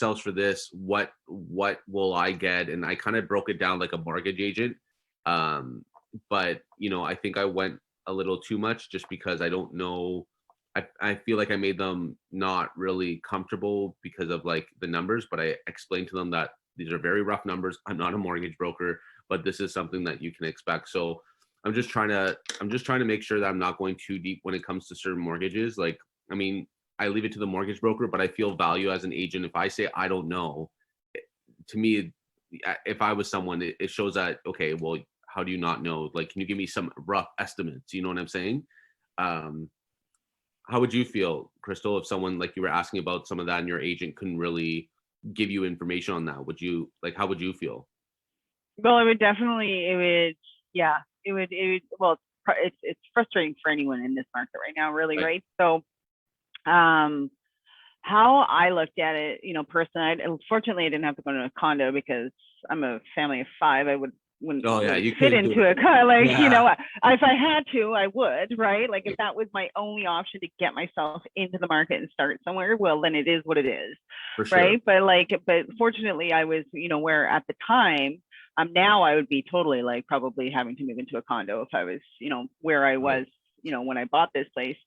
sells for this, what will I get? And I kind of broke it down like a mortgage agent. But I think I went a little too much just because I don't know. I feel like I made them not really comfortable because of like the numbers, but I explained to them that these are very rough numbers. I'm not a mortgage broker, but this is something that you can expect. So I'm just trying to make sure that I'm not going too deep when it comes to certain mortgages. Like, I mean, I leave it to the mortgage broker, but I feel value as an agent. If I say I don't know, to me, if I was someone, it shows that, okay, well, how do you not know? Like, can you give me some rough estimates? You know what I'm saying? How would you feel, Crystal, if someone, like you were asking about some of that and your agent couldn't really give you information on that? How would you feel? Well, it would, yeah, well, it's frustrating for anyone in this market right now, really, right? So, how I looked at it, personally, unfortunately, I didn't have to go to a condo because I'm a family of 5. I wouldn't you fit into a car. Like, yeah. If I had to, I would, right? Like, if that was my only option to get myself into the market and start somewhere, well, then it is what it is, for sure. Right? But fortunately, I was, where at the time, now I would be totally like probably having to move into a condo if I was, where I was, when I bought this place.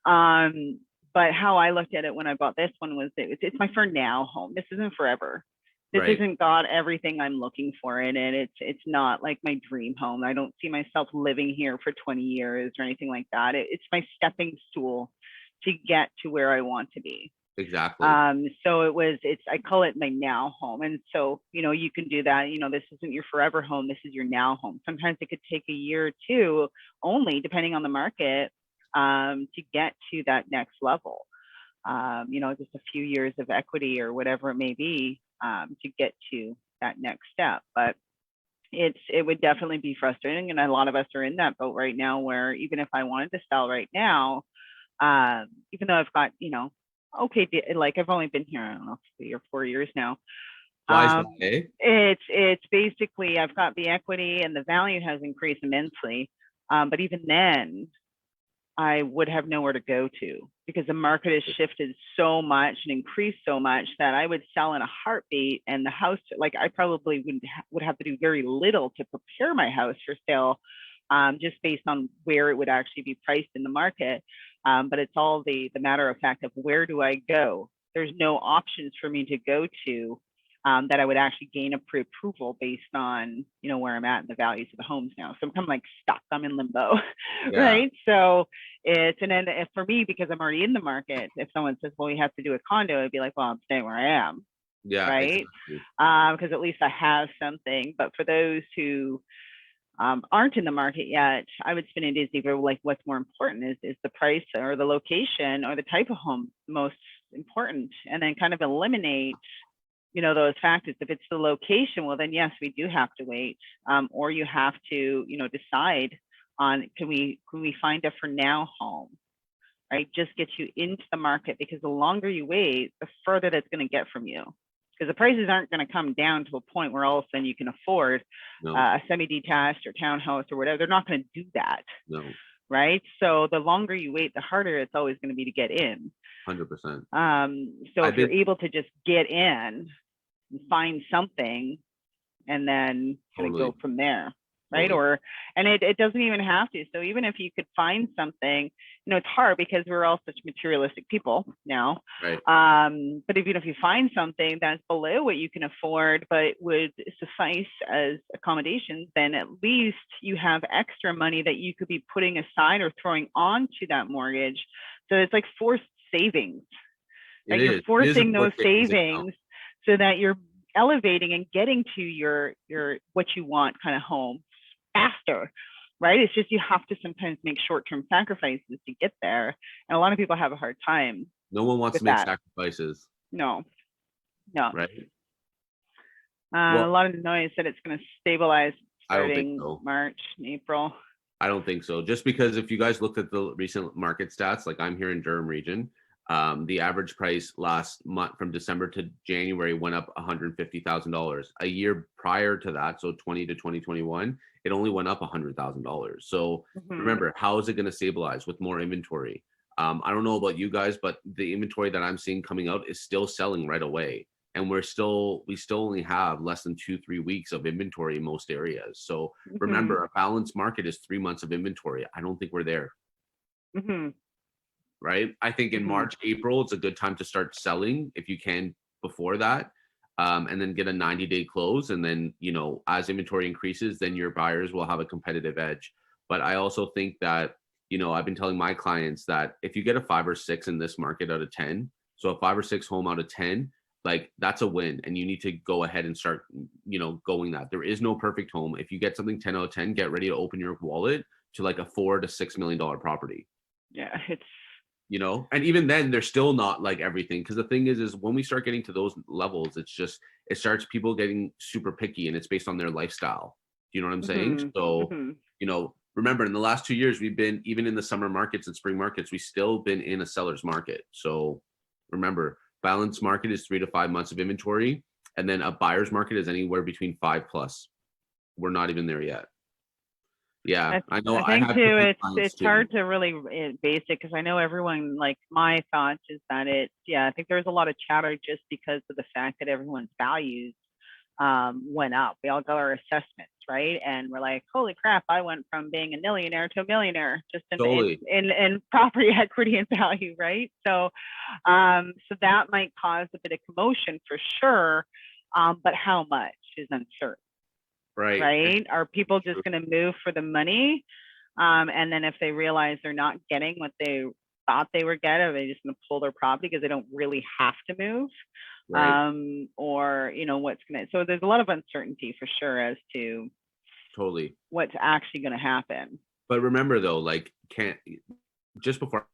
But how I looked at it when I bought this one was it's my for now home. This isn't forever. This isn't got everything I'm looking for in it. It's not like my dream home. I don't see myself living here for 20 years or anything like that. It's my stepping stool to get to where I want to be. Exactly. So I call it my now home. And so, you can do that. This isn't your forever home. This is your now home. Sometimes it could take a year or two only, depending on the market, to get to that next level. Just a few years of equity or whatever it may be, to get to that next step. But it would definitely be frustrating. And a lot of us are in that boat right now where even if I wanted to sell right now, even though I've got, okay, like I've only been here, I don't know, 3 or 4 years now. It's basically I've got the equity and the value has increased immensely. But even then, I would have nowhere to go to because the market has shifted so much and increased so much that I would sell in a heartbeat, and the house, like I probably would have to do very little to prepare my house for sale, just based on where it would actually be priced in the market. But it's all the matter of fact of where do I go? There's no options for me to go to that I would actually gain a pre-approval based on, where I'm at and the values of the homes now. So I'm kind of like stuck. I'm in limbo, right? So and then for me, because I'm already in the market, if someone says, well, you have to do a condo, I'd be like, well, I'm staying where I am. Yeah. Right. Exactly. Because at least I have something. But for those who aren't in the market yet, I would spin it as either like what's more important is the price or the location or the type of home most important, and then kind of eliminate those factors. If it's the location, well, then yes, we do have to wait, or you have to decide on can we find a for now home, right? Just get you into the market, because the longer you wait, the further that's going to get from you, because the prices aren't going to come down to a point where all of a sudden you can afford a semi-detached or townhouse or whatever. They're not going to do that. No. Right. So the longer you wait, the harder it's always going to be to get in. 100%. So if you're able to just get in and find something and then kind of go from there, right? Totally. And it doesn't even have to. So even if you could find something, it's hard because we're all such materialistic people now. Right. But even if you find something that's below what you can afford, but would suffice as accommodations, then at least you have extra money that you could be putting aside or throwing onto that mortgage. So it's like forced savings. Like you're forcing those savings so that you're elevating and getting to your what you want kind of home faster, right? It's just you have to sometimes make short-term sacrifices to get there, and a lot of people have a hard time. No one wants to make sacrifices. No. Right. A lot of noise that it's going to stabilize starting March and April. I don't think so. Just because if you guys looked at the recent market stats, like I'm here in Durham region, the average price last month from December to January went up $150,000. A year prior to that, so 20 to 2021, it only went up $100,000. So remember, how is it going to stabilize with more inventory? I don't know about you guys, but the inventory that I'm seeing coming out is still selling right away. and we still only have less than 2-3 weeks of inventory in most areas. So remember, a balanced market is 3 months of inventory. I don't think we're there. Right? I think in March, April, it's a good time to start selling if you can before that, and then get a 90-day close. And then, you know, as inventory increases, then your buyers will have a competitive edge. But I also think that, you know, I've been telling my clients that if you get a 5 or 6 in this market out of 10, so a 5 or 6 home out of 10, like that's a win, and you need to go ahead and start, you know, going that. There is no perfect home. If you get something 10 out of 10, get ready to open your wallet to like a $4 to $6 million property. Yeah, it's, you know, and even then they're still not like everything, because the thing is when we start getting to those levels, it's just, it starts people getting super picky, and it's based on their lifestyle. Do you know what I'm saying? So you know, remember, in the last 2 years, we've been, even in the summer markets and spring markets, we still been in a seller's market. So remember, balanced market is 3 to 5 months of inventory, and then a buyer's market is anywhere between 5+. We're not even there yet. Yeah, I know. I think too, it's hard to really base it, because I know everyone, like, my thoughts is that I think there's a lot of chatter just because of the fact that everyone's values went up. We all got our assessments, right? And we're like, holy crap, I went from being a millionaire to a millionaire just in property equity and value, right? So so that might cause a bit of commotion for sure, but how much is uncertain. Right? Are people just going to move for the money? And then if they realize they're not getting what they thought they were getting, are they just going to pull their property because they don't really have to move? Or, you know, what's going to, so there's a lot of uncertainty for sure as to what's actually going to happen. But remember though, like, just before,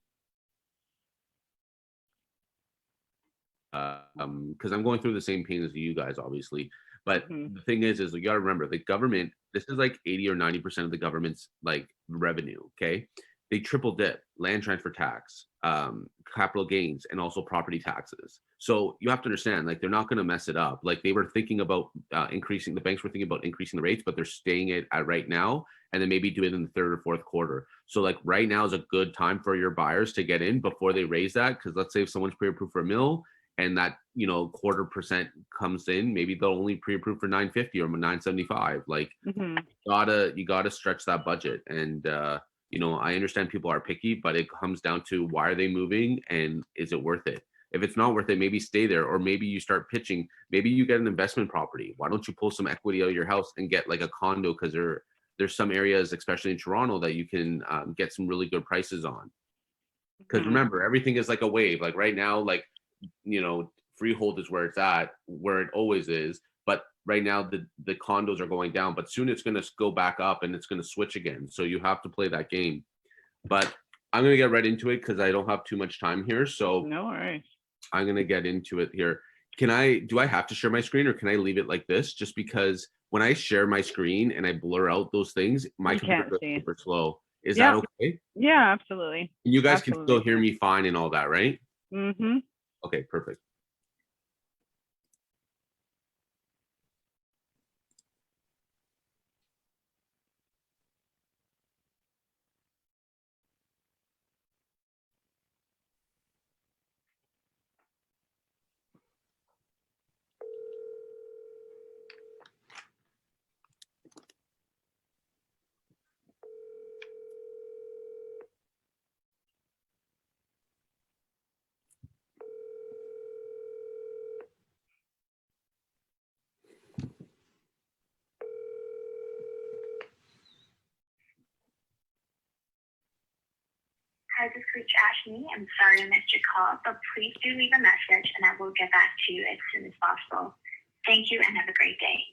because I'm going through the same pain as you guys, obviously. But the thing is you got to remember, the government, this is like 80 or 90% of the government's like revenue. Okay. They triple dip land transfer tax, capital gains, and also property taxes. So you have to understand, like, they're not going to mess it up. Like, they were thinking about increasing, the banks were thinking about increasing the rates, but they're staying it at right now, and then maybe do it in the third or fourth quarter. So like right now is a good time for your buyers to get in before they raise that. Because let's say if someone's pre-approved for $1 million, and that, you know, 0.25% comes in, maybe they'll only pre-approve for 950 or 975. Like, you gotta stretch that budget. And you know, I understand people are picky, but it comes down to, why are they moving, and is it worth it? If it's not worth it, maybe stay there, or maybe you start pitching. Maybe you get an investment property. Why don't you pull some equity out of your house and get like a condo? Because there's some areas, especially in Toronto, that you can get some really good prices on. Because remember, everything is like a wave. Like right now, like, you know, freehold is where it's at, where it always is. But right now the condos are going down, but soon it's going to go back up, and it's going to switch again. So you have to play that game. But I'm going to get right into it because I don't have too much time here. So no worries. I'm going to get into it here. Do I have to share my screen, or can I leave it like this? Just because when I share my screen and I blur out those things, my computer goes super slow. Is that okay? Yeah, absolutely. And you guys can still hear me fine and all that, right? Okay, perfect. Hi, this is Ashley. I'm sorry I missed your call, but please do leave a message and I will get back to you as soon as possible. Thank you and have a great day.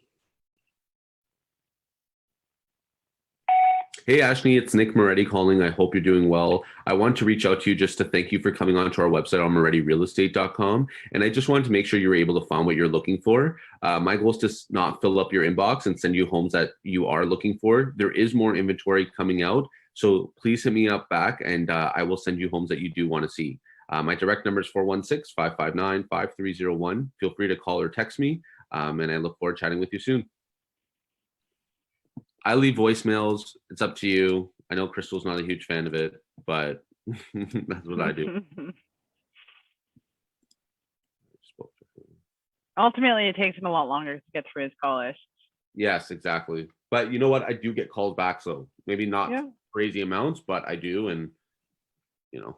Hey, Ashley, it's Nick Moretti calling. I hope you're doing well. I want to reach out to you just to thank you for coming onto our website on morettirealestate.com. And I just wanted to make sure you were able to find what you're looking for. My goal is to not fill up your inbox and send you homes that you are looking for. There is more inventory coming out. So please hit me up back, and I will send you homes that you do want to see. My direct number is 416-559-5301. Feel free to call or text me, and I look forward to chatting with you soon. I leave voicemails. It's up to you. I know Crystal's not a huge fan of it, but that's what I do. Ultimately, it takes him a lot longer to get through his call list. Yes, exactly. But you know what? I do get calls back, so maybe not Yeah. crazy amounts, but I do, and you know.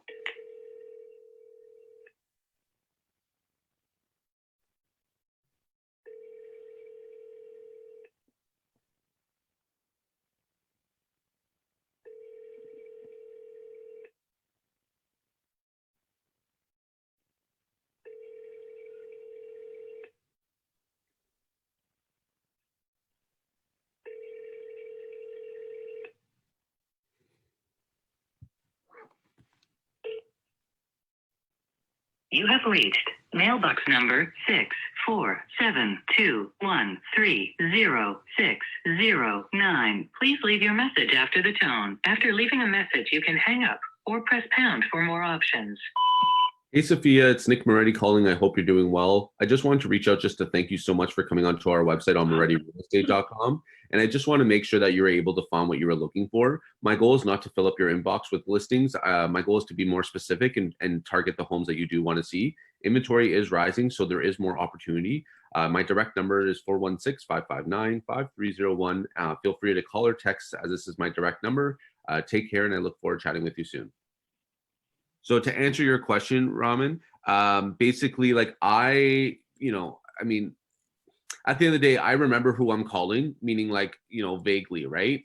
You have reached mailbox number 64721300609. Please leave your message after the tone. After leaving a message, you can hang up or press pound for more options. Hey, Sophia, it's Nick Moretti calling. I hope you're doing well. I just wanted to reach out just to thank you so much for coming onto our website on MorettiRealEstate.com. And I just want to make sure that you're able to find what you were looking for. My goal is not to fill up your inbox with listings. My goal is to be more specific and target the homes that you do want to see. Inventory is rising, so there is more opportunity. My direct number is 416-559-5301. Feel free to call or text, as this is my direct number. Take care, and I look forward to chatting with you soon. So to answer your question, Raman, basically, like I mean, at the end of the day, I remember who I'm calling, meaning like, vaguely, right?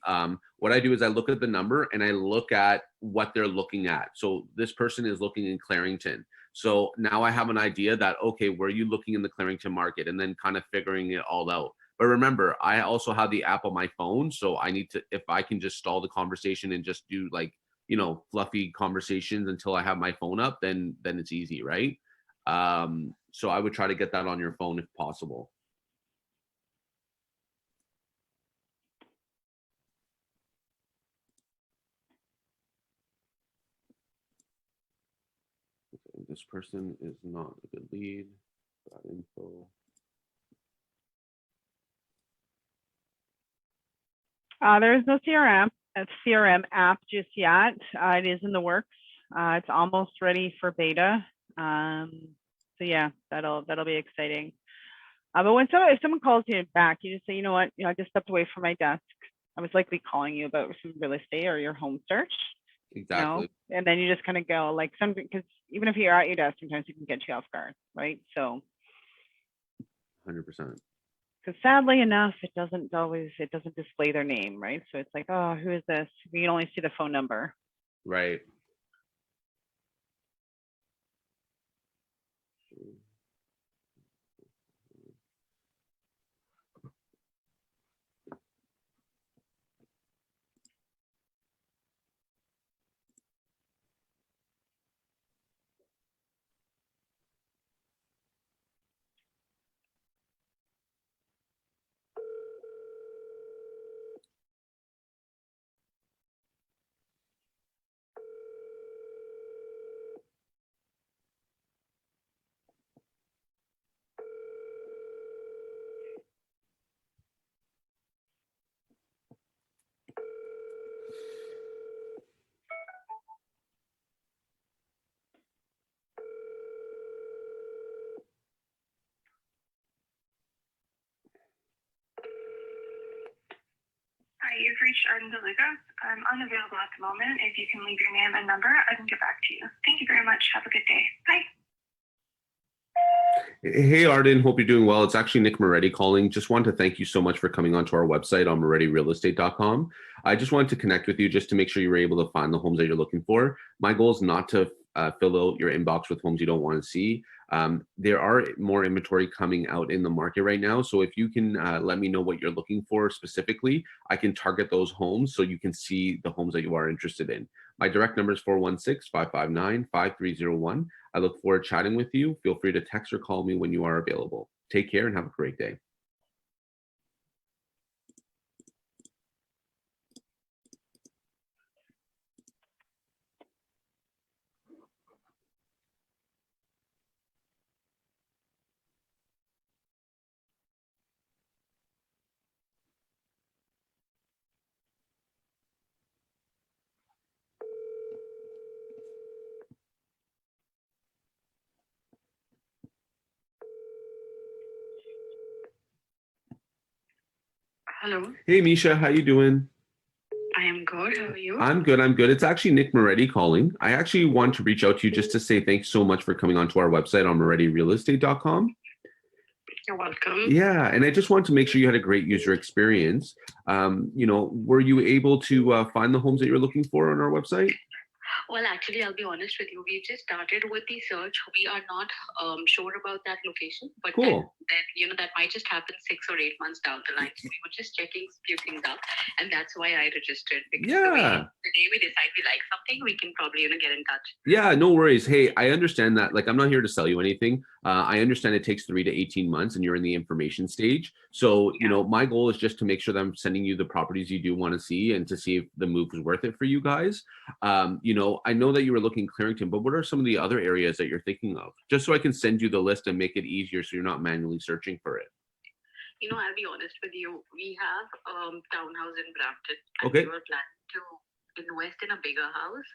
What I do is I look at the number and I look at what they're looking at. So this person is looking in Clarington. So now I have an idea that, okay, where are you looking in the Clarington market? And then kind of figuring it all out. But remember, I also have the app on my phone. So I need to, if I can just stall the conversation and just do like, fluffy conversations until I have my phone up, then it's easy, right? So I would try to get that on your phone if possible. Okay, this person is not a good lead. Got info. There is no CRM app just yet. It is in the works. It's almost ready for beta. So yeah, that'll be exciting. But if someone calls you back, you just say, you know what, I just stepped away from my desk. I was likely calling you about some real estate or your home search. Exactly. And then you just kind of go like something, because even if you're at your desk, sometimes you can get you off guard, right? So 100%. because sadly enough, it doesn't display their name, right? So it's like, oh, who is this? You can only see the phone number. Right. Hi, you've reached Arden DeLuca. I'm unavailable at the moment. If you can leave your name and number, I can get back to you. Thank you very much. Have a good day. Bye. Hey, Arden, hope you're doing well. It's actually Nick Moretti calling. Just wanted to thank you so much for coming onto our website on MorettiRealEstate.com. I just wanted to connect with you just to make sure you were able to find the homes that you're looking for. My goal is not to fill out your inbox with homes you don't want to see. There are more inventory coming out in the market right now. So if you can let me know what you're looking for specifically, I can target those homes so you can see the homes that you are interested in. My direct number is 416-559-5301. I look forward to chatting with you. Feel free to text or call me when you are available. Take care and have a great day. Hello, Hey, Misha, how you doing? I am good. How are you? I'm good. I'm good. It's actually Nick Moretti calling. I actually want to reach out to you just to say thanks so much for coming onto our website on morettirealestate.com. You're welcome. Yeah, and I just wanted to make sure you had a great user experience. Were you able to find the homes that you're looking for on our website? Well, actually, I'll be honest with you. We just started with the search. We are not sure about that location, but Cool. then that might just happen 6 or 8 months down the line. So we were just checking few things out, and that's why I registered. Because the day we decide we like something, we can probably get in touch. Yeah, no worries. Hey, I understand that. Like, I'm not here to sell you anything. I understand it takes 3 to 18 months and you're in the information stage. So, my goal is just to make sure that I'm sending you the properties you do want to see and to see if the move is worth it for you guys. I know that you were looking Clarington, but what are some of the other areas that you're thinking of? Just so I can send you the list and make it easier so you're not manually searching for it. I'll be honest with you. We have townhouse in Brampton, and Okay. we were planning to invest in a bigger house.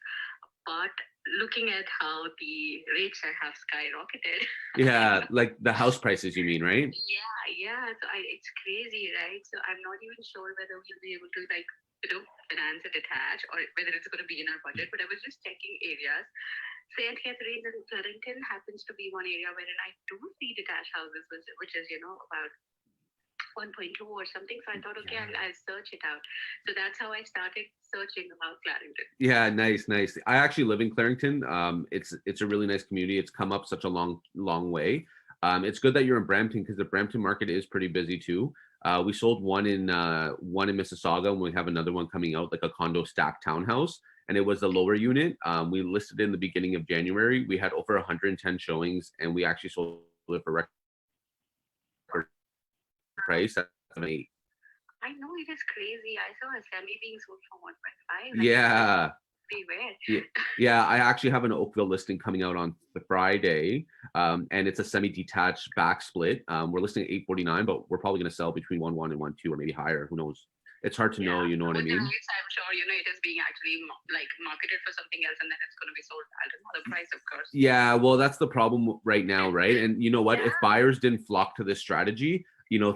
But looking at how the rates have skyrocketed. Yeah, like the house prices, you mean, right? Yeah. So it's crazy, right? So I'm not even sure whether we'll be able to finance a detached or whether it's going to be in our budget. But I was just checking areas. St. Catharines and Clarington happens to be one area wherein I do see detached houses, which is about 1.2 or something. So I thought, okay, I'll search it out. So that's how I started searching about Clarington. Yeah, nice. I actually live in Clarington. It's a really nice community. It's come up such a long way. It's good that you're in Brampton because the Brampton market is pretty busy too. We sold one in Mississauga, and we have another one coming out, like a condo stacked townhouse, and it was the lower unit. We listed it in the beginning of January. We had over 110 showings, and we actually sold it for record price at 8. I know, it is crazy. I saw a semi being sold for 1.5. Yeah. Beware. Yeah, I actually have an Oakville listing coming out on the Friday, and it's a semi-detached back split. We're listing at 849, but we're probably going to sell between 1.1 and 1.2 or maybe higher. Who knows? It's hard to know, you know what I mean? I'm sure, it is being actually marketed for something else, and then it's going to be sold at another price, of course. Yeah, well, that's the problem right now, right? And you know what? If buyers didn't flock to this strategy,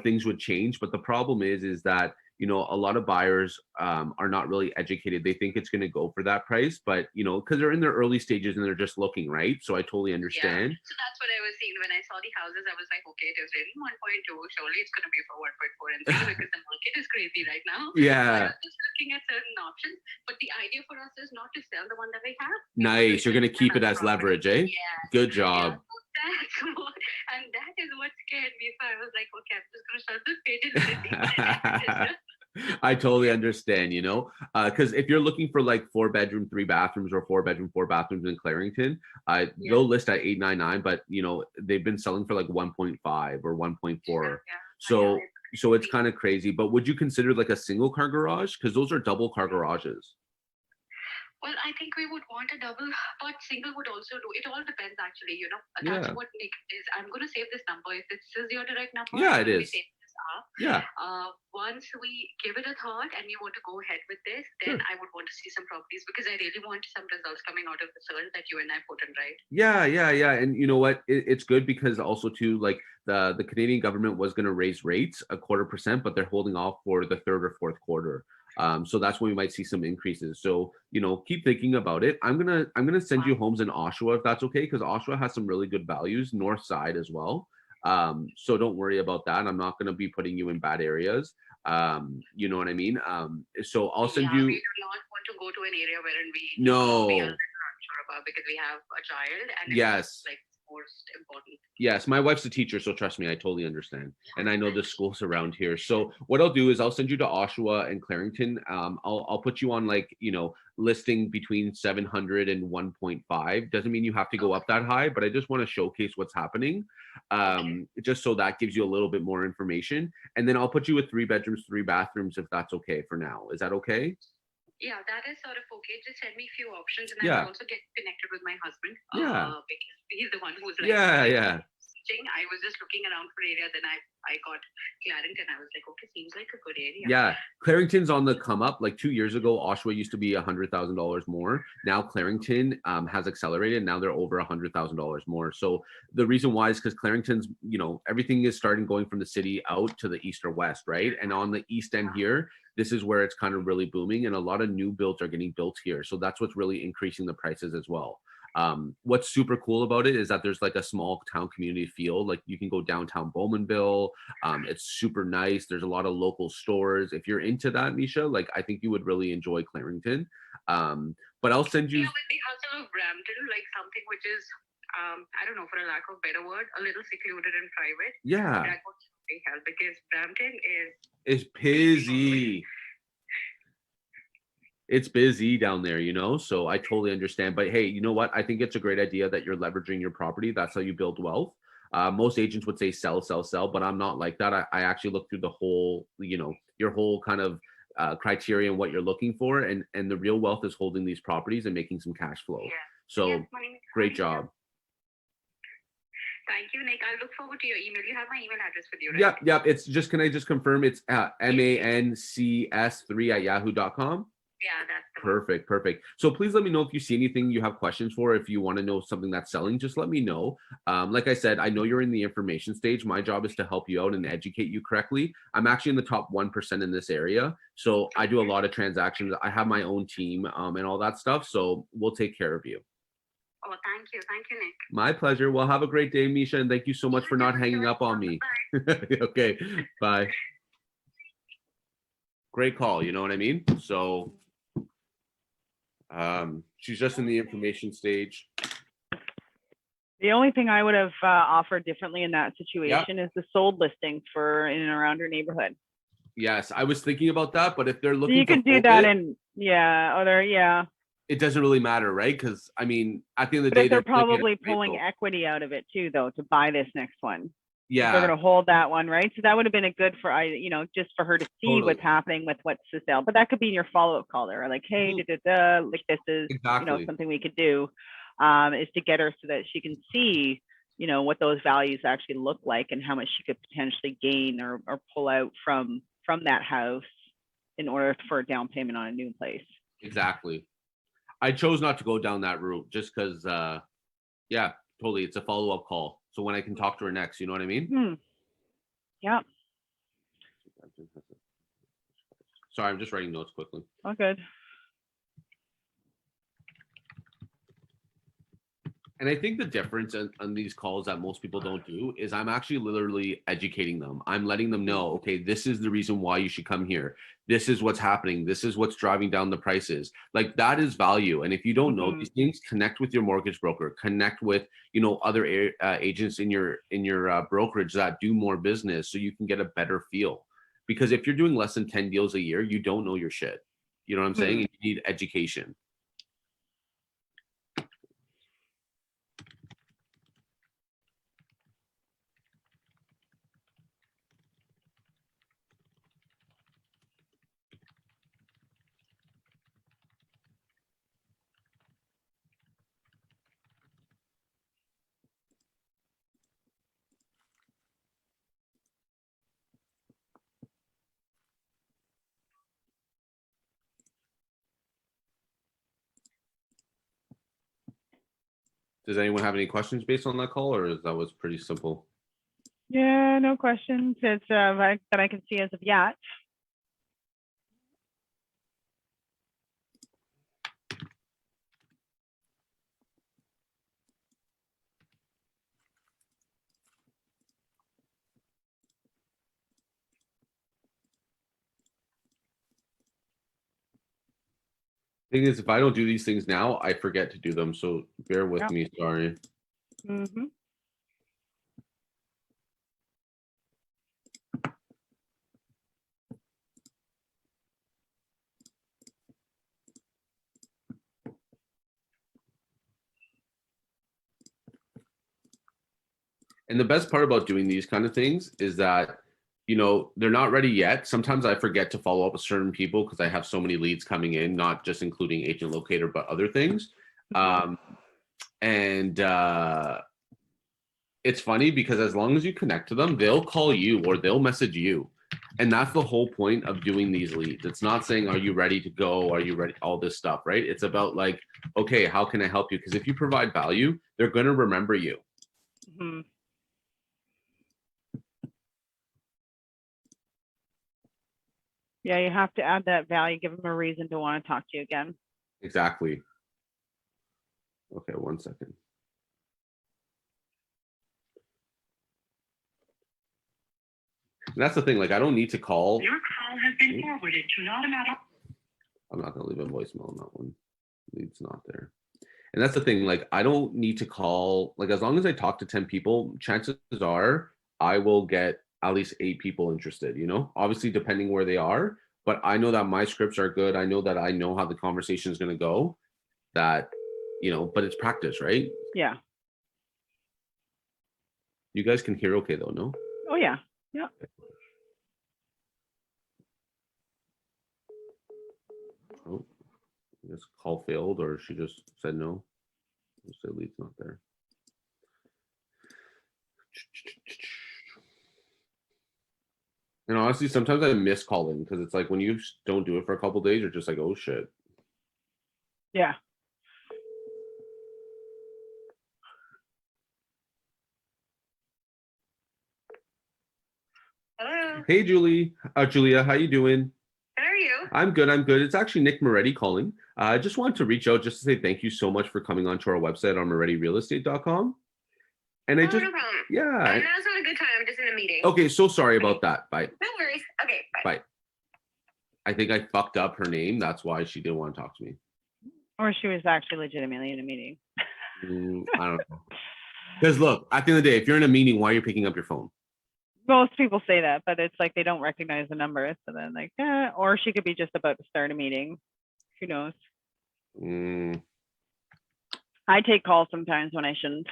things would change. But the problem is that a lot of buyers are not really educated. They think it's going to go for that price, but because they're in their early stages and they're just looking, right? So I totally understand. Yeah. So that's what I was seeing when I saw the houses. I was like, okay, it is really 1.2. Surely it's going to be for 1.4 and 3 because the market is crazy right now. Yeah. So I was just looking at certain options, but the idea for us is not to sell the one that we have. Nice. You're going to keep it as leverage, eh? Yeah. Good job. And that is what scared me. So I was like, okay, I'm just going to shut this page and I totally understand, because if you're looking for like 4-bedroom, 3 bathrooms or 4-bedroom, 4 bathrooms in Clarington, they'll list at 899, but they've been selling for like 1.5 or 1.4. So it's kind of crazy. But would you consider like a single car garage? Because those are double car garages. Well, I think we would want a double, but single would also do. It all depends, actually. That's what Nick is. I'm going to save this number. If this is your direct number, yeah, it is. Yeah. Once we give it a thought and we want to go ahead with this, then I would want to see some properties because I really want some results coming out of the search that you and I put in, right? Yeah. And you know what? It's good because also too, like the Canadian government was going to raise rates 0.25%, but they're holding off for the 3rd or 4th quarter. So that's when we might see some increases. So, keep thinking about it. I'm gonna send you homes in Oshawa if that's okay, because Oshawa has some really good values, north side as well. So don't worry about that. I'm not gonna be putting you in bad areas. You know what I mean? So I'll send you. We do not want to go to an area wherein we are not sure about because we have a child and it's like most important. Yes, my wife's a teacher, so trust me, I totally understand. And I know the schools around here. So what I'll do is I'll send you to Oshawa and Clarington. I'll put you on like, listing between 700 and 1.5. Doesn't mean you have to go up that high, but I just want to showcase what's happening. Just so that gives you a little bit more information. And then I'll put you with 3 bedrooms, 3 bathrooms, if that's okay for now. Is that okay? Yeah, that is sort of okay. Just send me a few options and I will also get connected with my husband. Because he's the one who's like, yeah. messaging. I was just looking around for area. Then I got Clarendon. I was like, okay, seems like a good area. Yeah, Clarington's on the come up. Like 2 years ago, Oshawa used to be $100,000 more. Now Clarington has accelerated. Now they're over $100,000 more. So the reason why is because Clarington's, you know, everything is starting going from the city out to the east or west, right? And on the east end here, this is where it's kind of really booming, and a lot of new builds are getting built here. So that's what's really increasing the prices as well. What's super cool about it is that there's like a small town community feel. Like you can go downtown Bowmanville. It's super nice. There's a lot of local stores. If you're into that, Misha, like I think you would really enjoy Clarington. But I'll send you. Yeah, with the hustle of Brampton, like something which is, I don't know, for a lack of better word, a little secluded and private. Yeah, That would really help because Brampton is. it's busy. It's busy down there, you know, so I totally understand. But hey, you know what? I think it's a great idea that you're leveraging your property. That's how you build wealth. Most agents would say sell, sell, sell, but I'm not like that. I actually look through the whole, you know, your whole kind of criteria and what you're looking for. And the real wealth is holding these properties and making some cash flow. Yeah. So Yes, money. great job. Thank you, Nick. I look forward to your email. You have my email address with you, right? Yep, yep. It's just, can I just confirm it's mancs3@yahoo.com? Yeah, that's the one. Perfect, perfect. So please let me know if you see anything you have questions for. If you want to know something that's selling, just let me know. Like I said, I know you're in the information stage. My job is to help you out and educate you correctly. I'm actually in the top 1% in this area. So I do a lot of transactions. I have my own team and all that stuff. So we'll take care of you. Oh, thank you. Thank you, Nick. My pleasure. Well, have a great day, Misha. And thank you so much for not hanging up on me. Bye. Okay, bye. Great call. You know what I mean? So she's just in the information stage. The only thing I would have offered differently in that situation is the sold listings for in and around your neighborhood. Yes, I was thinking about that, but if they're So looking you can to do hold that it, it doesn't really matter, right? Because I mean, at the end of the But day, if they're looking at probably it, pulling so- equity out of it too, though, to buy this next one. Yeah, They're going to hold that one, right? So that would have been a good for just for her to see Totally. what's happening with what's to sell. But that could be in your follow-up call there, like, hey, like this is exactly. something we could do, is to get her so that she can see, what those values actually look like and how much she could potentially gain or pull out from that house in order for a down payment on a new place. Exactly. I chose not to go down that route just because, yeah, totally. It's a follow-up call. So when I can talk to her next, you know what I mean? Yeah, Sorry, I'm just writing notes quickly. all good. And I think the difference on these calls that most people don't do is I'm actually literally educating them. I'm letting them know, okay, this is the reason why you should come here. This is what's happening. This is what's driving down the prices. Like that is value. And if you don't know these things, connect with your mortgage broker, connect with, other agents in your brokerage that do more business so you can get a better feel. Because if you're doing less than 10 deals a year, you don't know your shit. You know what I'm saying? You need education. Does anyone have any questions based on that call, or that was pretty simple? Yeah, no questions. It's that I can see as of yet. Thing is, if I don't do these things now, I forget to do them. So bear with me. Sorry. Mm-hmm. And the best part about doing these kind of things is that, they're not ready yet. Sometimes I forget to follow up with certain people because I have so many leads coming in, not just including agent locator, but other things. And it's funny because as long as you connect to them, they'll call you or they'll message you. And that's the whole point of doing these leads. It's not saying, are you ready to go? Are you ready? All this stuff, right? It's about like, okay, how can I help you? Because if you provide value, they're going to remember you. Mhm. Yeah, you have to add that value, give them a reason to want to talk to you again. Exactly. Okay, 1 second. And that's the thing. Like, I don't need to call. Your call has been forwarded to an automatic. I'm not going to leave a voicemail on that one. Lead's not there. And that's the thing. Like, I don't need to call. Like, as long as I talk to 10 people, chances are I will get at least 8 people interested, you know, obviously depending where they are. But I know that my scripts are good. I know that I know how the conversation is going to go. That, you know, but it's practice, right? Yeah. You guys can hear okay though, no? Oh, yeah. Yeah. Oh, I guess call failed, or she just said no. So lead's not there. And honestly, sometimes I miss calling because it's like when you don't do it for a couple days, you're just like, oh shit. Yeah. Hello. Hey, Julia, how you doing? How are you? I'm good. I'm good. It's actually Nick Moretti calling. I just wanted to reach out just to say thank you so much for coming onto our website on MorettiRealEstate.com. And I Oh, just, no problem. yeah. Now's not a good time. I'm just in a meeting. Okay, so sorry about that. Bye. No worries. Okay, bye. Bye. I think I fucked up her name. That's why she didn't want to talk to me. Or she was actually legitimately in a meeting. I don't know. Because look, at the end of the day, if you're in a meeting, why are you picking up your phone? Most people say that, but it's like they don't recognize the number. So then like, or she could be just about to start a meeting. Who knows? Mm, I take calls sometimes when I shouldn't.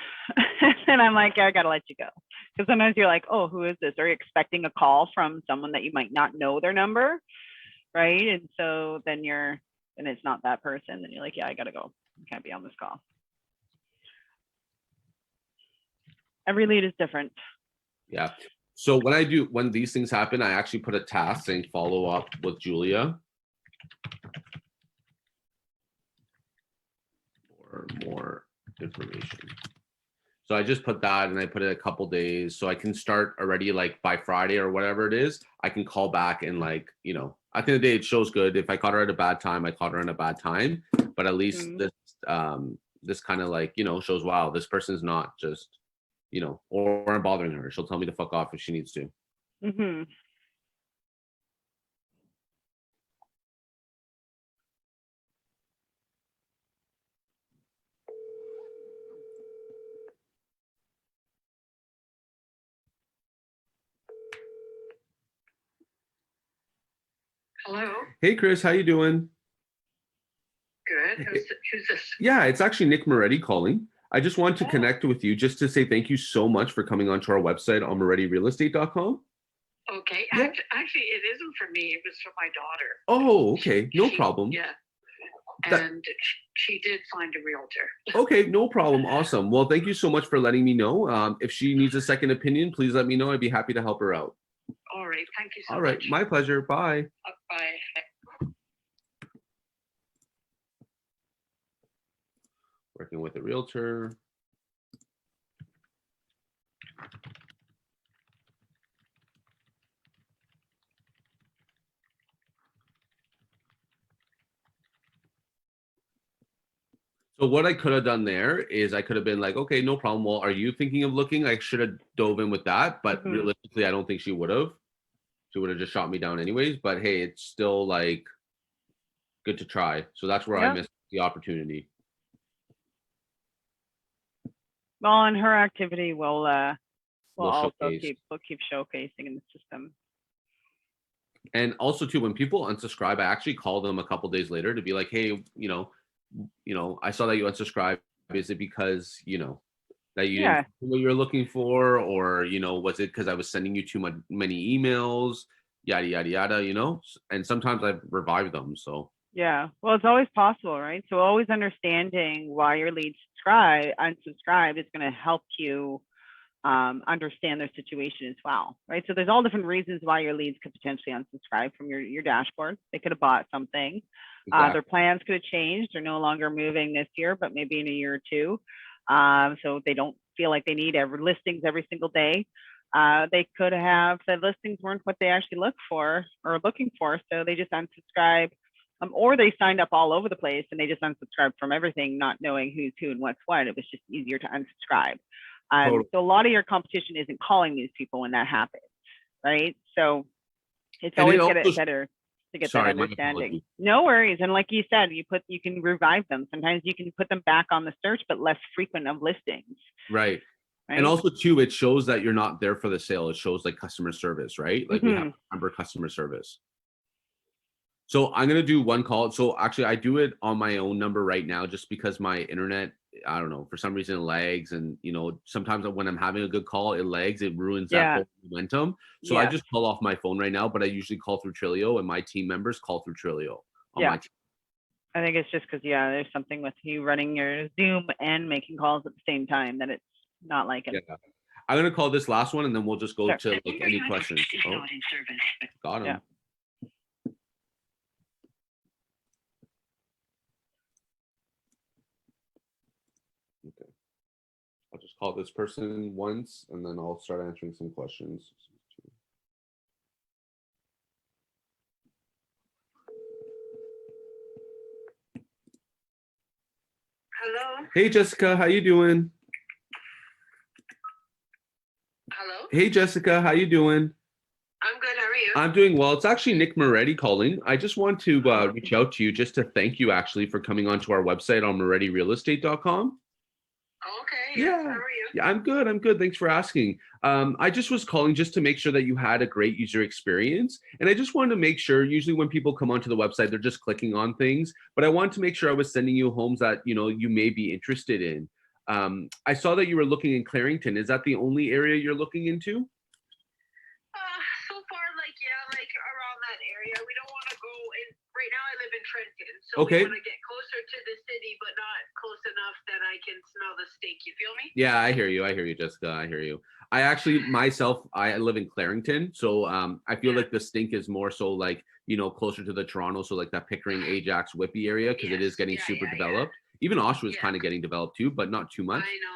And I'm like, yeah, I gotta let you go. Because sometimes you're like, oh, who is this? Are you expecting a call from someone that you might not know their number? Right. And so then and it's not that person. Then you're like, yeah, I gotta go. I can't be on this call. Every lead is different. yeah. So when these things happen, I actually put a task saying follow up with Julia for more information. So I just put that and I put it a couple days so I can start already like by Friday or whatever it is. I can call back and like, you know, at the end of the day, it shows good. If I caught her at a bad time, I caught her at a bad time. But at least this kind of like, you know, shows, wow, this person's not just, you know, or I'm bothering her. She'll tell me to fuck off if she needs to. Mm-hmm. Hello. Hey, Chris, how you doing? Good. Who's this? Yeah, it's actually Nick Moretti calling. I just want to connect with you just to say thank you so much for coming onto our website on MorettiRealEstate.com. Okay. Yeah. Actually, it isn't for me. It was for my daughter. Oh, okay. No problem. Yeah. That- And she did find a realtor. Okay, no problem. Awesome. Well, thank you so much for letting me know. If she needs a second opinion, please let me know. I'd be happy to help her out. All right. Thank you so All right. much. My pleasure. Bye. Bye. Working with a realtor. So what I could have done there is I could have been like, okay, no problem. Well, are you thinking of looking? I should have dove in with that, but realistically, I don't think she would have. She would have just shot me down anyways. But hey, it's still like good to try. So that's where I missed the opportunity. Well, and her activity will We'll also showcase. keep showcasing in the system. And also too, when people unsubscribe, I actually call them a couple days later to be like, hey, you know, I saw that you unsubscribed. Is it because, you know, that you didn't know what you were looking for, or, you know, was it because I was sending you too many emails, yada, yada, yada, you know? And sometimes I've revived them. So yeah, well, it's always possible, right? So always understanding why your lead unsubscribed is going to help you understand their situation as well, right? So there's all different reasons why your leads could potentially unsubscribe from your dashboard. They could have bought something. Their plans could have changed. They're no longer moving this year, but maybe in a year or two. So they don't feel like they need listings every single day. They could have the listings weren't what they actually look for or looking for, so they just unsubscribe. Or they signed up all over the place and they just unsubscribed from everything, not knowing who's who and what's what. It was just easier to unsubscribe. Totally. So a lot of your competition isn't calling these people when that happens, right? So it's always better to get that understanding. No worries. And like you said, you can revive them. Sometimes you can put them back on the search, but less frequent of listings. Right. And also too, it shows that you're not there for the sale. It shows like customer service, right? Like we have to remember customer service. So I'm going to do one call. So actually I do it on my own number right now, just because my internet, I don't know, for some reason it lags. And, you know, sometimes when I'm having a good call, it lags, it ruins that whole momentum. So I just call off my phone right now, but I usually call through Trilio, and my team members call through Trilio on my team. I think it's just because, there's something with you running your Zoom and making calls at the same time that it's not like it. Yeah. I'm going to call this last one and then we'll just go to like any questions. Oh, got him. Yeah. Okay. I'll just call this person once and then I'll start answering some questions. Hello. Hey Jessica, how you doing? Hello. Hey Jessica, how you doing? I'm good. How are you? I'm doing well. It's actually Nick Moretti calling. I just want to reach out to you just to thank you actually for coming onto our website on morettirealestate.com. Okay. Yeah. How are you? Yeah, I'm good. I'm good. Thanks for asking. I just was calling just to make sure that you had a great user experience. And I just wanted to make sure, usually when people come onto the website, they're just clicking on things, but I wanted to make sure I was sending you homes that, you know, you may be interested in. I saw that you were looking in Clarington. Is that the only area you're looking into? So far, like around that area. We don't want to go in. Right now, I live in Trenton, so Okay. we want to get closer to the city, but not close enough that I can smell the steak. You feel me? Yeah, I hear you. I hear you, Jessica. I hear you. I actually myself, I live in Clarington, so I feel like the stink is more so like, you know, closer to the Toronto, so like that Pickering, Ajax, Whitby area, because it is getting super developed. Even Oshawa is kind of getting developed too, but not too much. I know.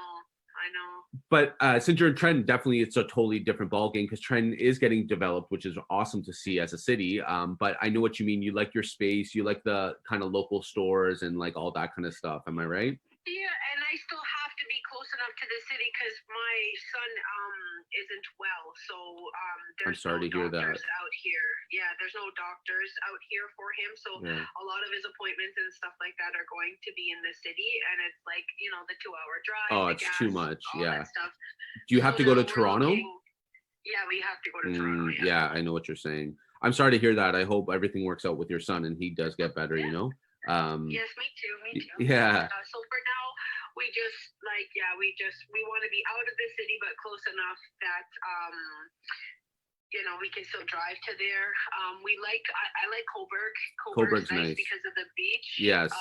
But since you're in Trenton, definitely it's a totally different ballgame because Trenton is getting developed, which is awesome to see as a city. But I know what you mean. You like your space, you like the kind of local stores and like all that kind of stuff. Am I right? Yeah, and I still have to be close enough to the city because my son isn't well. So I'm there's sorry to hear that. out here. Yeah, there's no doctors out here for him. So a lot of his appointments and stuff like that are going to be in the city, and it's like, you know, the 2-hour drive. Oh, the it's gas, too much. That stuff. Do you have to go to now Toronto? Yeah, we have to go to Toronto. Yeah, I know what you're saying. I'm sorry to hear that. I hope everything works out with your son and he does get better, you know? Yes, me too. Yeah. So for now, we just we want to be out of the city, but close enough that you know, we can still drive to there. I like Coburg. Coburg's nice because of the beach. Yes.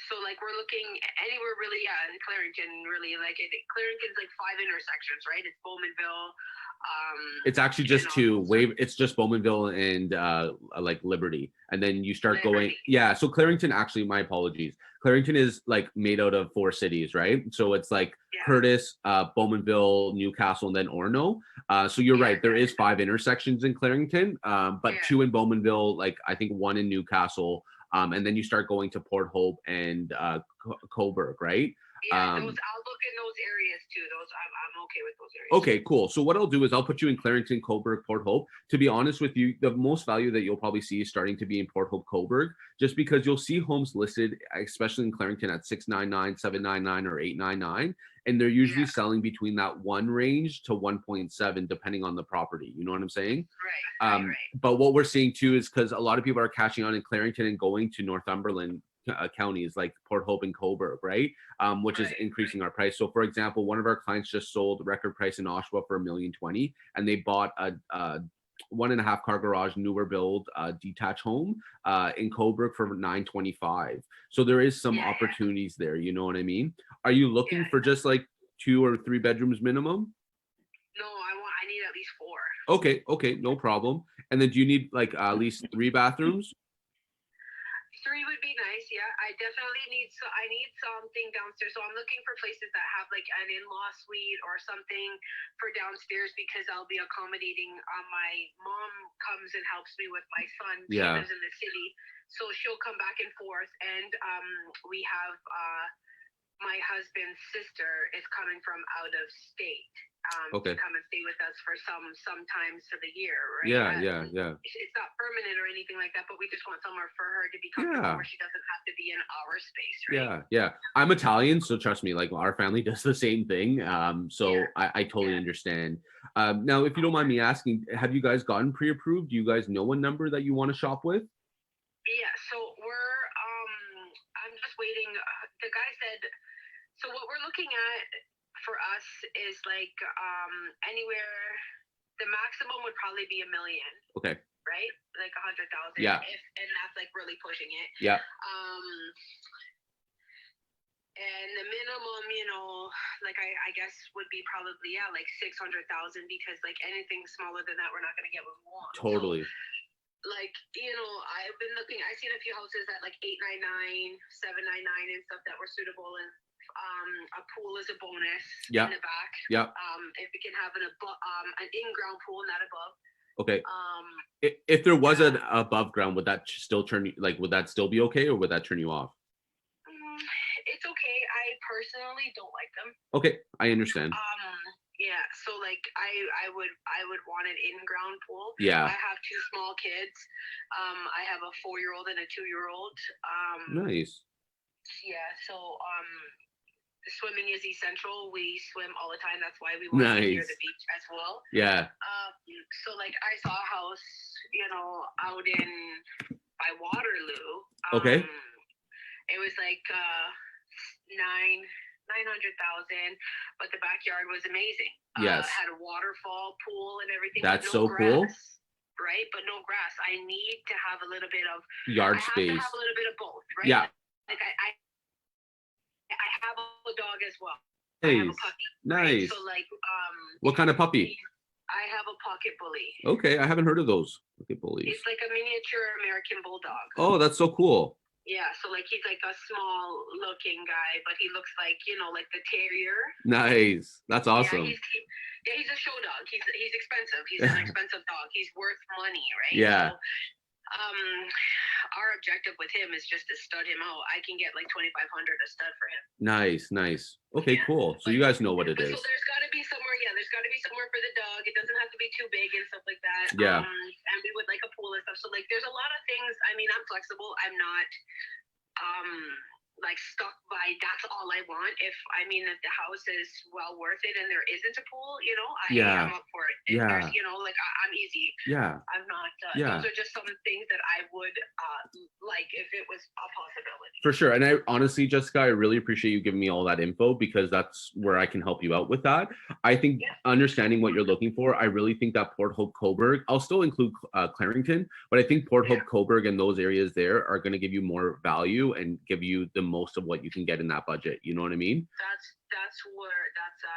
So like we're looking anywhere really, in Clarington really, like Clarington's like 5 intersections, right? It's Bowmanville. It's actually just it's just Bowmanville and like Liberty, and then you start going. Yeah, so Clarington, actually, my apologies. Clarington is like made out of 4 cities, right? So it's like Curtis, Bowmanville, Newcastle, and then Orono. So you're right. There is 5 intersections in Clarington, but 2 in Bowmanville, like I think 1 in Newcastle, and then you start going to Port Hope and Coburg, right? Yeah, I'll look in those areas too. I'm okay with those areas. Okay, cool. So what I'll do is I'll put you in Clarington, Coburg, Port Hope. To be honest with you, the most value that you'll probably see is starting to be in Port Hope, Coburg, just because you'll see homes listed, especially in Clarington, at 699, 799, or 899, and they're usually selling between that 1 range to 1.7, depending on the property. You know what I'm saying? Right. But what we're seeing too is because a lot of people are catching on in Clarington and going to Northumberland counties like Port Hope and Coburg, right? Which is increasing our price. So for example, one of our clients just sold record price in Oshawa for $1,020,000, and they bought a 1.5 car garage, newer build, detached home in Coburg for $925,000. So there is some opportunities there. You know what I mean? Are you looking for just like 2 or 3 bedrooms minimum? No, I need at least 4. Okay, no problem. And then do you need like at least 3 bathrooms? 3 would be nice, yeah. I definitely need I need something downstairs. So I'm looking for places that have like an in-law suite or something for downstairs because I'll be accommodating. My mom comes and helps me with my son. She Yeah. lives in the city, so she'll come back and forth. And we have my husband's sister is coming from out of state Okay. to come and stay with us for sometimes for the year, right? Yeah. It's not permanent or anything like that, but we just want somewhere for her to be comfortable Yeah. where she doesn't have to be in our space, right? Yeah. I'm Italian, so trust me, like our family does the same thing. So Yeah. I totally understand. Now, if you don't mind me asking, have you guys gotten pre-approved? Do you guys know a number that you want to shop with? Yeah, so I'm just waiting. The guy said, so what we're looking at for us is like anywhere, the maximum would probably be $1 million. Okay. Right? Like 100,000. Yeah. And that's like really pushing it. Yeah. And the minimum, like I guess would be probably like 600,000 because like anything smaller than that, we're not gonna get what we want. Totally. So, like I've been looking. I've seen a few houses at like 899, 799, and stuff that were suitable. And a pool is a bonus Yeah. in the back. Yeah. If we can have an in-ground pool, not above. Okay. If there was an above ground, would that still would that still be okay, or would that turn you off? It's okay. I personally don't like them. Okay, I understand. Yeah. So like I would want an in-ground pool. Yeah. I have 2 small kids. I have a 4-year-old and a 2-year-old. Nice. Yeah. So swimming is essential. We swim all the time. That's why we want to be near the beach as well. Yeah. So like I saw a house, out by Waterloo. Okay. It was like 900,000, but the backyard was amazing. Yes. Had a waterfall, pool, and everything. That's but no so cool. grass, right? But no grass. I need to have a little bit of Yard I space. have to have a little bit of both, right? Yeah. Like I have a dog as well. Nice. I have a puppy. Nice. Right? So like What kind of puppy? I have a pocket bully. Okay, I haven't heard of those. Pocket bullies. It's like a miniature American bulldog. Oh, that's so cool. Yeah, so like he's like a small looking guy, but he looks like like the terrier. Nice. That's awesome. Yeah, he's a show dog. He's expensive. He's an expensive dog. He's worth money, right? Yeah. So, our objective with him is just to stud him out. I can get like 2,500 a stud for him. Nice. Okay, Yeah. cool. So you guys know what it is. So there's got to be somewhere. Yeah, there's got to be somewhere for the dog. It doesn't have to be too big and stuff like that. Yeah. And we would like a pool and stuff. So like, there's a lot of things. I mean, I'm flexible. I'm not like stuck by that's all I want. If the house is well worth it and there isn't a pool, I'm up for it. If there's, like I'm easy. Yeah. I'm not. Those are just some things that I would like if it was a possibility. For sure. And I honestly, Jessica, I really appreciate you giving me all that info because that's where I can help you out with that. I think understanding what you're looking for, I really think that Port Hope, Coburg, I'll still include Clarington, but I think Port Hope, Coburg and those areas there are going to give you more value and give you the most of what you can get in that budget. You know what I mean? That's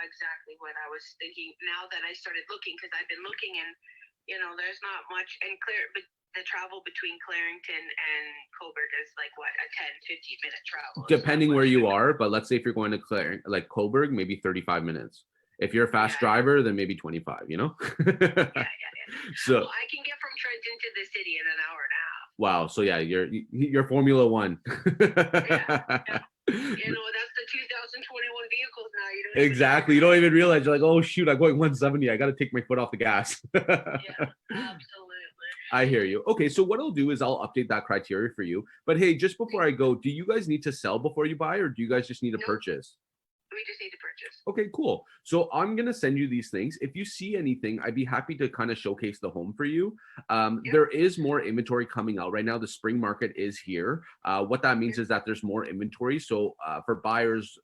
exactly what I was thinking. Now that I started looking, because I've been looking and there's not much, and but the travel between Clarington and Coburg is like what, a 10-15 minute travel, depending where you are. But let's say if you're going to Coburg, maybe 35 minutes. If you're a fast driver, then maybe 25, Yeah. So well, I can get from Trenton to the city in an hour and a half. Wow. So yeah, you're Formula One. Yeah. That's the 2021 vehicles now. You don't exactly. You don't even realize you're like, oh shoot, I'm going 170. I got to take my foot off the gas. Yeah, absolutely. I hear you. Okay, so what I'll do is I'll update that criteria for you. But hey, just before I go, do you guys need to sell before you buy, or do you guys just need to purchase? We just need to purchase. Okay, cool. So I'm going to send you these things. If you see anything, I'd be happy to kind of showcase the home for you. There is more inventory coming out right now. The spring market is here. What that means is that there's more inventory. So for buyers,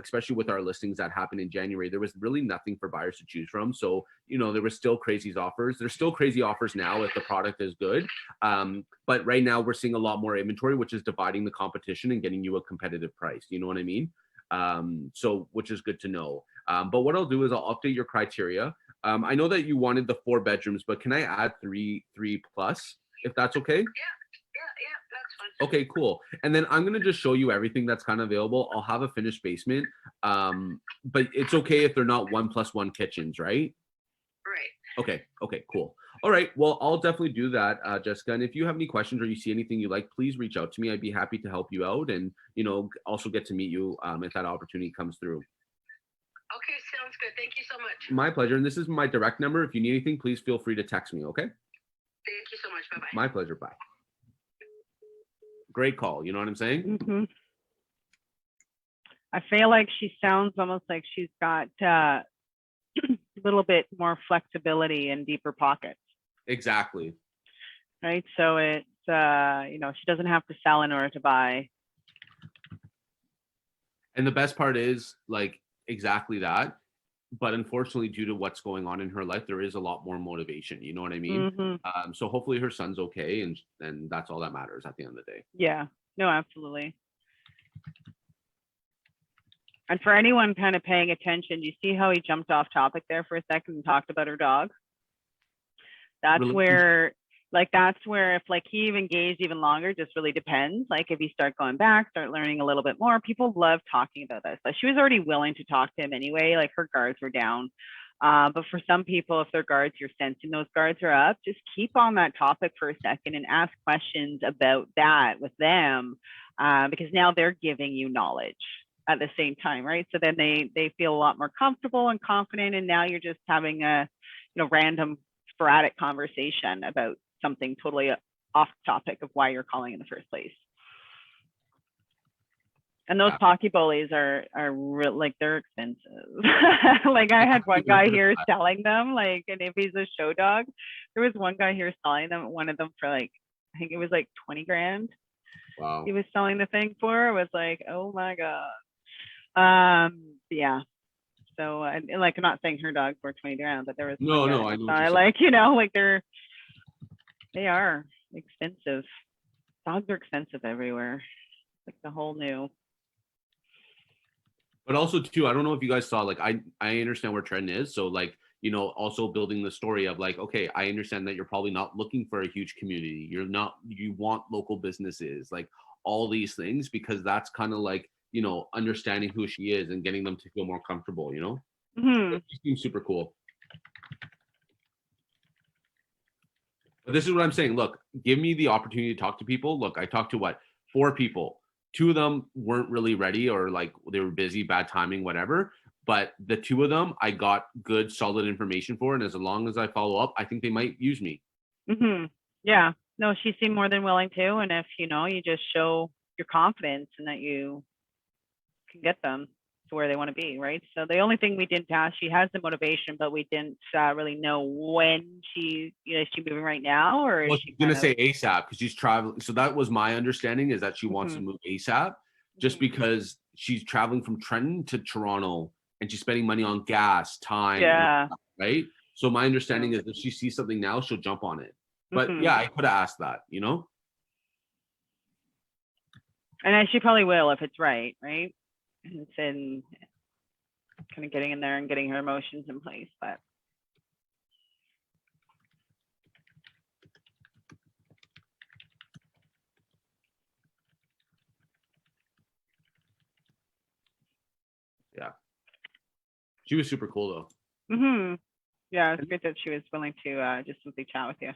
especially with our listings that happened in January, there was really nothing for buyers to choose from. So, there were still crazy offers. There's still crazy offers now if the product is good. But right now we're seeing a lot more inventory, which is dividing the competition and getting you a competitive price. You know what I mean? So which is good to know. But what I'll do is I'll update your criteria. I know that you wanted the 4 bedrooms, but can I add three plus if that's okay? Yeah, that's fine. Okay, cool. And then I'm gonna just show you everything that's kind of available. I'll have a finished basement, but it's okay if they're not 1+1 kitchens, right? Right. Okay, cool. All right, well, I'll definitely do that, Jessica. And if you have any questions or you see anything you like, please reach out to me. I'd be happy to help you out, and also get to meet you if that opportunity comes through. Okay, sounds good. Thank you so much. My pleasure. And this is my direct number. If you need anything, please feel free to text me. Okay. Thank you so much. Bye bye. My pleasure. Bye. Great call. You know what I'm saying? Mm-hmm. I feel like she sounds almost like she's got a little bit more flexibility and deeper pockets. Exactly. Right. So it's, she doesn't have to sell in order to buy. And the best part is like exactly that. But unfortunately, due to what's going on in her life, there is a lot more motivation. You know what I mean? Mm-hmm. So hopefully her son's okay, and that's all that matters at the end of the day. Yeah. No, absolutely. And for anyone kind of paying attention, you see how he jumped off topic there for a second and talked about her dog? That's where if like he engaged even longer, just really depends. Like if you start going back, start learning a little bit more, people love talking about this. Like she was already willing to talk to him anyway, like her guards were down. But for some people, if their guards, you're sensing those guards are up, just keep on that topic for a second and ask questions about that with them, because now they're giving you knowledge at the same time, right? So then they feel a lot more comfortable and confident, and now you're just having a random sporadic conversation about something totally off topic of why you're calling in the first place. And those pocky bullies are like they're expensive. Like I had one guy here selling them, like, and if he's a show dog, there was one guy here selling them, one of them for like, I think it was like 20 grand. Wow. He was selling the thing for. It was like, oh my God. Yeah. So like I'm not saying her dogs were 20 grand, but there was no, I know. Like they are expensive. Dogs are expensive everywhere. Like the whole new. But also too, I don't know if you guys saw, like, I understand where trend is. So like, also building the story of like, okay, I understand that you're probably not looking for a huge community. You want local businesses, like all these things, because that's kind of like, understanding who she is and getting them to feel more comfortable, Mm-hmm. It seems super cool. But this is what I'm saying. Look, give me the opportunity to talk to people. Look, I talked to 4 people. 2 of them weren't really ready, or like they were busy, bad timing, whatever. But the 2 of them, I got good, solid information for. And as long as I follow up, I think they might use me. Mm-hmm. Yeah. No, she seemed more than willing to. And if, you just show your confidence and that you can get them to where they want to be, right? So the only thing we didn't ask, she has the motivation, but we didn't really know when is she moving right now, or is she gonna say ASAP because she's traveling. So that was my understanding, is that she wants to move ASAP, just because she's traveling from Trenton to Toronto and she's spending money on gas, time, right? So my understanding is if she sees something now, she'll jump on it. But yeah, I could have asked that, And she probably will if it's right? It's in kind of getting in there and getting her emotions in place, but yeah, she was super cool though. Mm-hmm. Yeah, it's good that she was willing to just simply chat with you.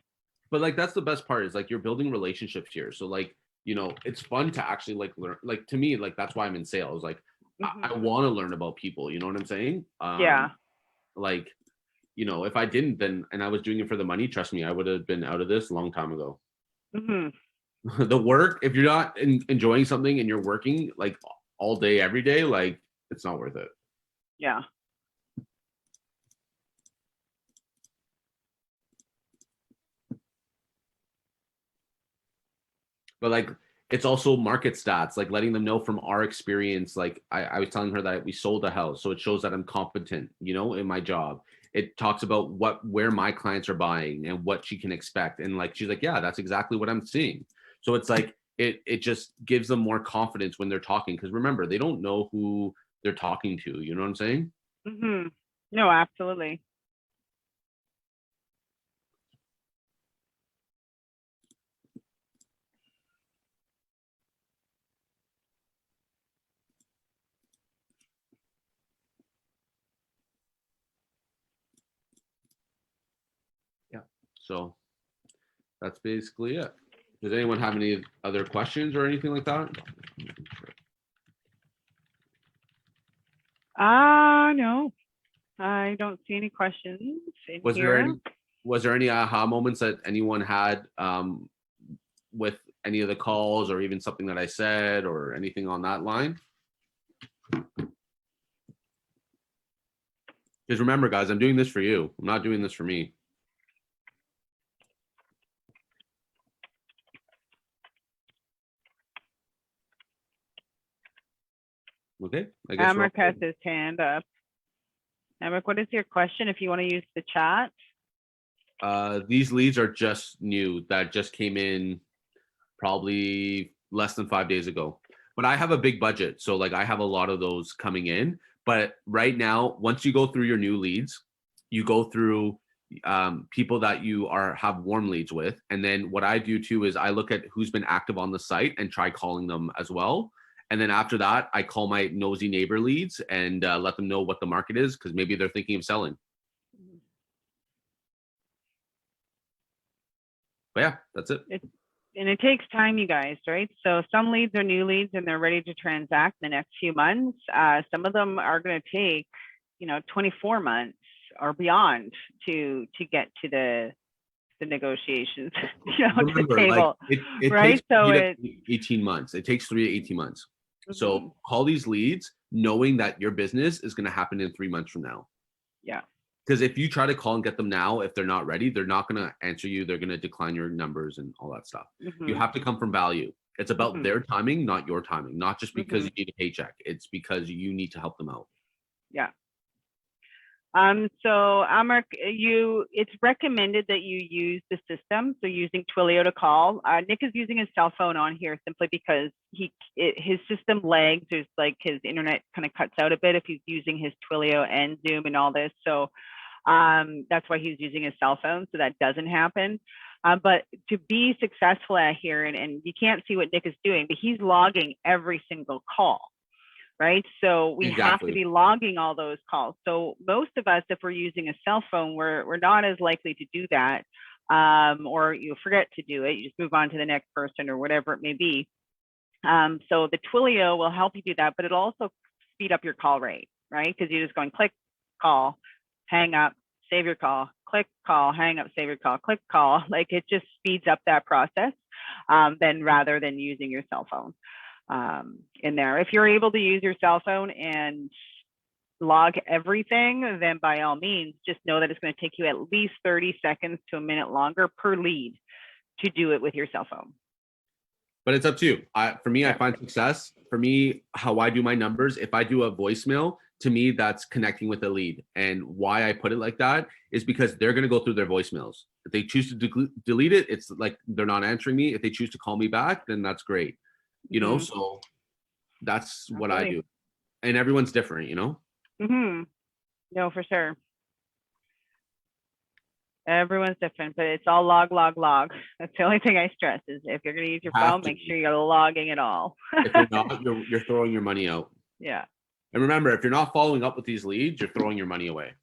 But like that's the best part, is like you're building relationships here. So like, it's fun to actually like learn. Like to me, like that's why I'm in sales. Like I want to learn about people. You know what I'm saying? Yeah. Like, if I didn't, then, and I was doing it for the money, trust me, I would have been out of this a long time ago. Mm-hmm. The work, if you're not enjoying something and you're working like all day, every day, like it's not worth it. Yeah. But like, it's also market stats, like letting them know from our experience. Like I was telling her that we sold a house, so it shows that I'm competent, in my job. It talks about where my clients are buying and what she can expect. And like, she's like, yeah, that's exactly what I'm seeing. So it's like, it just gives them more confidence when they're talking. Because remember, they don't know who they're talking to. You know what I'm saying? Mm-hmm. No, absolutely. So that's basically it. Does anyone have any other questions or anything like that? No, I don't see any questions in Was here. there any aha moments that anyone had with any of the calls, or even something that I said, or anything on that line? Because remember, guys, I'm doing this for you. I'm not doing this for me. Okay, I guess Amric has his hand up. Amric, what is your question if you want to use the chat? These leads are just new, that just came in probably less than 5 days ago. But I have a big budget, so like I have a lot of those coming in. But right now, once you go through your new leads, you go through people that you have warm leads with, and then what I do too is I look at who's been active on the site and try calling them as well. And then after that, I call my nosy neighbor leads and let them know what the market is, because maybe they're thinking of selling. But yeah, that's it. And it takes time, you guys, right? So some leads are new leads and they're ready to transact in the next few months. Some of them are going to take, 24 months or beyond to get to the negotiations, Remember, to the table, like, it right? takes So 18 months. It takes 3 to 18 months. Mhm. So call these leads knowing that your business is going to happen in 3 months from now. Yeah. Because if you try to call and get them now, if they're not ready, they're not going to answer you. They're going to decline your numbers and all that stuff. Mhm. You have to come from value. It's about Mhm. their timing, not your timing. Not just because Mhm. you need a paycheck. It's because you need to help them out. Yeah. So Amric, it's recommended that you use the system. So using Twilio to call. Nick is using his cell phone on here simply because his system lags. There's like his internet kind of cuts out a bit if he's using his Twilio and Zoom and all this. So that's why he's using his cell phone. So that doesn't happen. But to be successful at here, and you can't see what Nick is doing, but he's logging every single call. Right. So we have to be logging all those calls. So most of us, if we're using a cell phone, we're not as likely to do that. Or you forget to do it. You just move on to the next person or whatever it may be. So the Twilio will help you do that, but it'll also speed up your call rate, right? Because you're just going click, call, hang up, save your call, click, call, hang up, save your call, click, call. Like it just speeds up that process then rather than using your cell phone. In there. If you're able to use your cell phone and log everything, then by all means, just know that it's going to take you at least 30 seconds to a minute longer per lead to do it with your cell phone. But it's up to you. For me, I find success. For me, how I do my numbers, if I do a voicemail, to me, that's connecting with a lead. And why I put it like that is because they're going to go through their voicemails. If they choose to delete it, it's like they're not answering me. If they choose to call me back, then that's great. So that's what I do. And everyone's different, No, for sure. Everyone's different, but it's all log. That's the only thing I stress is if you're going to use your phone, make sure you're logging it all. If you're not, you're throwing your money out. Yeah. And remember, if you're not following up with these leads, you're throwing your money away.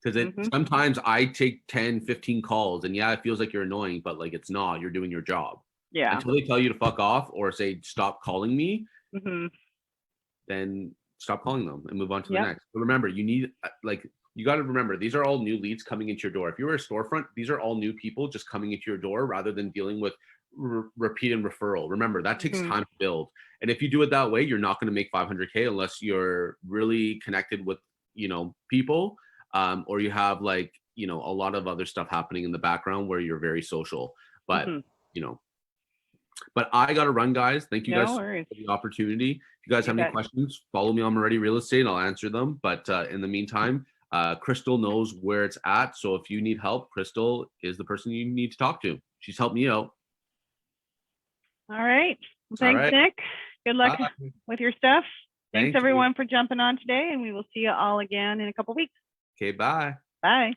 Because sometimes I take 10, 15 calls and yeah, it feels like you're annoying, but like it's not, you're doing your job. Yeah. Until they tell you to fuck off or say, stop calling me, then stop calling them and move on to the next. But remember, you got to remember, these are all new leads coming into your door. If you're a storefront, these are all new people just coming into your door rather than dealing with repeat and referral. Remember, that takes time to build. And if you do it that way, you're not going to make 500K unless you're really connected with, people, or you have a lot of other stuff happening in the background where you're very social. But, but I got to run, guys. Thank you guys for the opportunity. If you guys have any questions, follow me on Moretti Real Estate. I'll answer them. But in the meantime, Crystal knows where it's at. So if you need help, Crystal is the person you need to talk to. She's helped me out. All right. Well, All thanks, right. Nick. Good luck Bye. with your stuff. Thank Thanks you. everyone for jumping on today, and we will see you all again in a couple weeks. Okay, bye. Bye.